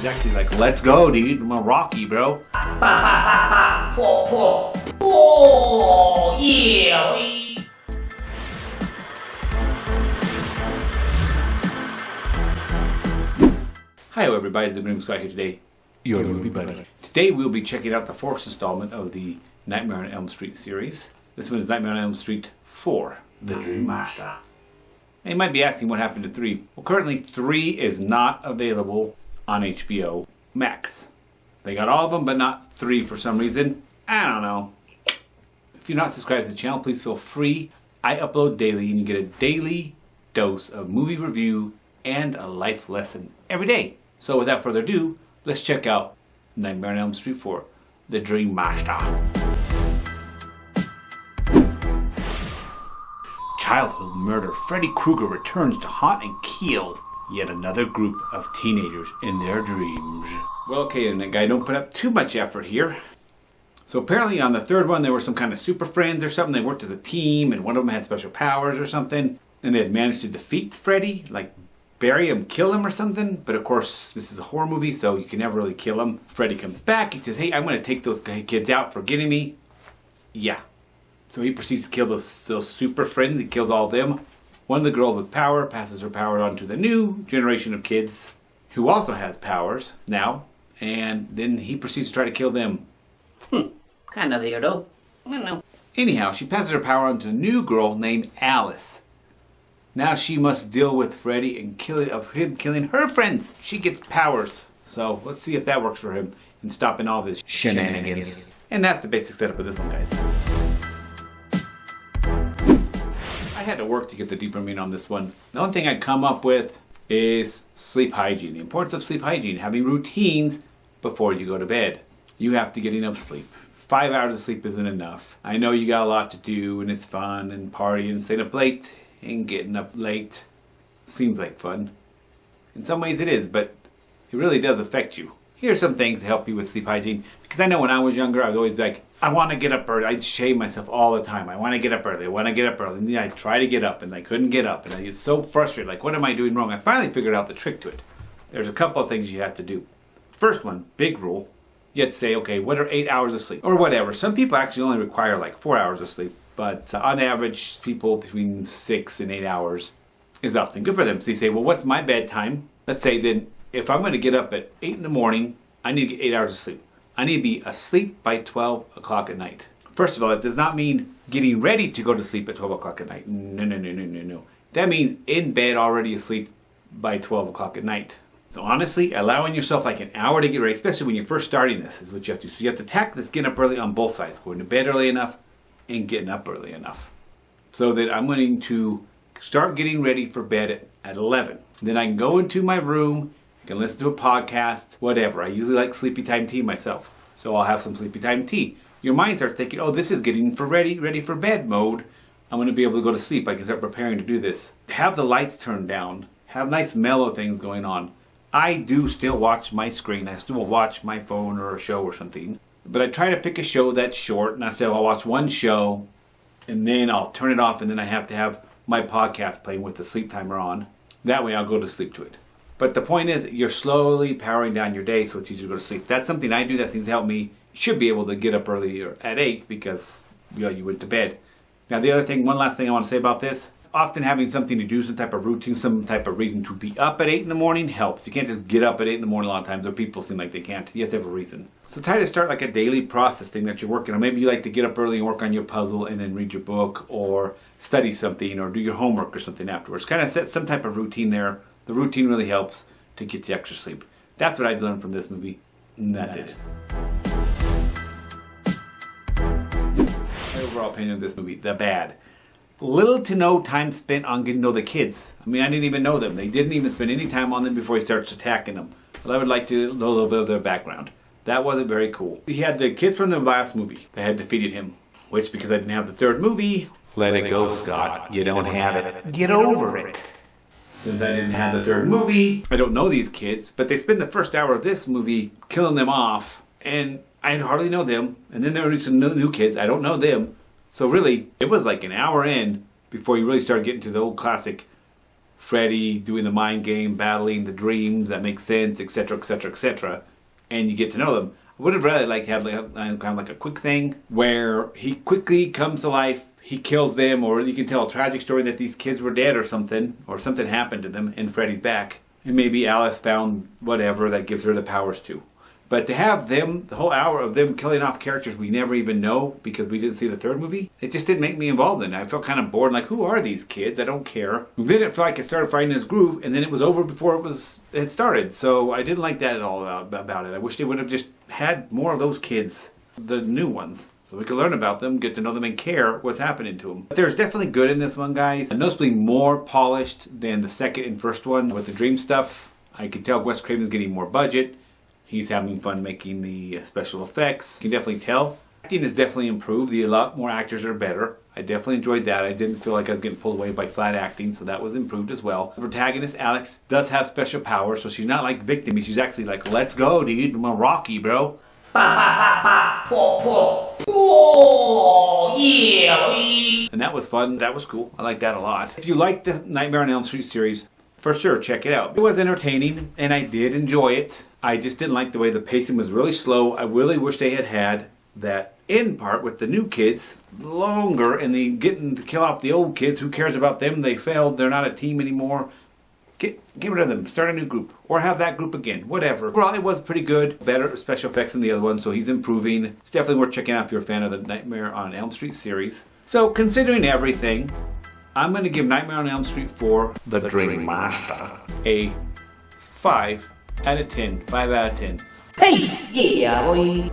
He's actually like, let's go, dude. I'm a Rocky, bro. Oh, yeah. Hi, everybody. It's the Grim Squad here today. Your movie buddy. Today we'll be checking out the fourth installment of the Nightmare on Elm Street series. This one is Nightmare on Elm Street 4, The Dream Master. And you might be asking what happened to 3. Well, currently 3 is not available on HBO Max. They got all of them, but not 3 for some reason. I don't know. If you're not subscribed to the channel, please feel free. I upload daily, and you get a daily dose of movie review and a life lesson every day. So without further ado, let's check out Nightmare on Elm Street 4, The Dream Master. Childhood murder Freddy Krueger returns to haunt and kill yet another group of teenagers in their dreams. Well, okay, and that guy don't put up too much effort here. So apparently on the third one there were some kind of super friends or something. They worked as a team and one of them had special powers or something. And they had managed to defeat Freddy, like bury him, kill him or something. But of course, this is a horror movie, so you can never really kill him. Freddy comes back. He says, hey, I'm going to take those kids out for getting me. Yeah. So he proceeds to kill those super friends. He kills all of them. One of the girls with power passes her power on to the new generation of kids who also has powers now. And then he proceeds to try to kill them. Kind of weirdo. I don't know. Anyhow, she passes her power on to a new girl named Alice. Now she must deal with Freddy and him killing her friends. She gets powers. So let's see if that works for him in stopping all this shenanigans. And that's the basic setup of this one, guys. I had to work to get the deeper meaning on this one. The only thing I come up with is sleep hygiene. The importance of sleep hygiene. Having routines before you go to bed. You have to get enough sleep. 5 hours of sleep isn't enough. I know you got a lot to do and it's fun and partying and staying up late. And getting up late seems like fun. In some ways it is, but it really does affect you. Here are some things to help you with sleep hygiene. Because I know when I was younger, I was always like, I want to get up early. I'd shame myself all the time. I want to get up early. I want to get up early. And then I'd try to get up and I couldn't get up. And I get so frustrated. Like, what am I doing wrong? I finally figured out the trick to it. There's a couple of things you have to do. First one, big rule. You have to say, okay, what are 8 hours of sleep? Or whatever. Some people actually only require like 4 hours of sleep. But on average, people between 6 and 8 hours is often good for them. So you say, well, what's my bedtime? Let's say then, if I'm going to get up at 8 in the morning, I need to get 8 hours of sleep. I need to be asleep by 12 o'clock at night. First of all, that does not mean getting ready to go to sleep at 12 o'clock at night. No. That means in bed already asleep by 12 o'clock at night. So honestly, allowing yourself like an hour to get ready, especially when you're first starting this, is what you have to do. So you have to tackle this getting up early on both sides. Going to bed early enough and getting up early enough. So that I'm going to start getting ready for bed at 11. Then I can go into my room, I can listen to a podcast, whatever. I usually like sleepy time tea myself. So I'll have some sleepy time tea. Your mind starts thinking, oh, this is getting ready for bed mode. I'm going to be able to go to sleep. I can start preparing to do this. Have the lights turned down. Have nice mellow things going on. I do still watch my screen. I still watch my phone or a show or something. But I try to pick a show that's short, and I'll watch one show, and then I'll turn it off, and then I have to have my podcast playing with the sleep timer on. That way I'll go to sleep to it. But the point is, you're slowly powering down your day so it's easier to go to sleep. That's something I do that seems to help me. You should be able to get up earlier at 8 because you went to bed. Now the other thing, one last thing I want to say about this, often having something to do, some type of routine, some type of reason to be up at 8 in the morning helps. You can't just get up at 8 in the morning a lot of times, or people seem like they can't. You have to have a reason. So try to start like a daily process thing that you're working on. Maybe you like to get up early and work on your puzzle and then read your book or study something or do your homework or something afterwards. Kind of set some type of routine there. The routine really helps to get you extra sleep. That's what I've learned from this movie. And that's it. My overall opinion of this movie, the bad. Little to no time spent on getting to know the kids. I mean, I didn't even know them. They didn't even spend any time on them before he starts attacking them. But I would like to know a little bit of their background. That wasn't very cool. He had the kids from the last movie that had defeated him. Which, because I didn't have the third movie, let it go, Scott. You don't have it. Get over it. Since I didn't have the third movie, I don't know these kids. But they spend the first hour of this movie killing them off. And I hardly know them. And then there were some new kids. I don't know them. So really, it was like an hour in before you really started getting to the old classic Freddy doing the mind game, battling the dreams that make sense, etc., etc., etc., and you get to know them. I would have really liked to have kind of like a quick thing where he quickly comes to life, he kills them, or you can tell a tragic story that these kids were dead or something happened to them, and Freddy's back. And maybe Alice found whatever that gives her the powers too. But to have them, the whole hour of them killing off characters we never even know because we didn't see the third movie, it just didn't make me involved in it. I felt kind of bored, like, who are these kids? I don't care. Then it felt like it started finding its groove, and then it was over before it had started. So I didn't like that at all about it. I wish they would have just had more of those kids, the new ones, so we could learn about them, get to know them, and care what's happening to them. But there's definitely good in this one, guys. Noticeably more polished than the second and first one with the dream stuff. I can tell Wes Craven's getting more budget. He's having fun making the special effects. You can definitely tell. Acting has definitely improved. A lot more actors are better. I definitely enjoyed that. I didn't feel like I was getting pulled away by flat acting, so that was improved as well. The protagonist, Alex, does have special powers, so she's not like victim. She's actually like, let's go, dude. I'm a Rocky, bro. Oh, yeah. And that was fun. That was cool. I like that a lot. If you like the Nightmare on Elm Street series, for sure, check it out. It was entertaining, and I did enjoy it. I just didn't like the way the pacing was really slow. I really wish they had that end part with the new kids longer, and the getting to kill off the old kids. Who cares about them? They failed. They're not a team anymore. Get rid of them. Start a new group. Or have that group again. Whatever. Overall, it was pretty good. Better special effects than the other one, so he's improving. It's definitely worth checking out if you're a fan of the Nightmare on Elm Street series. So, considering everything, I'm going to give Nightmare on Elm Street 4, The Dream Master, a 5 out of 10. 5 out of 10. Peace, yeah, boy.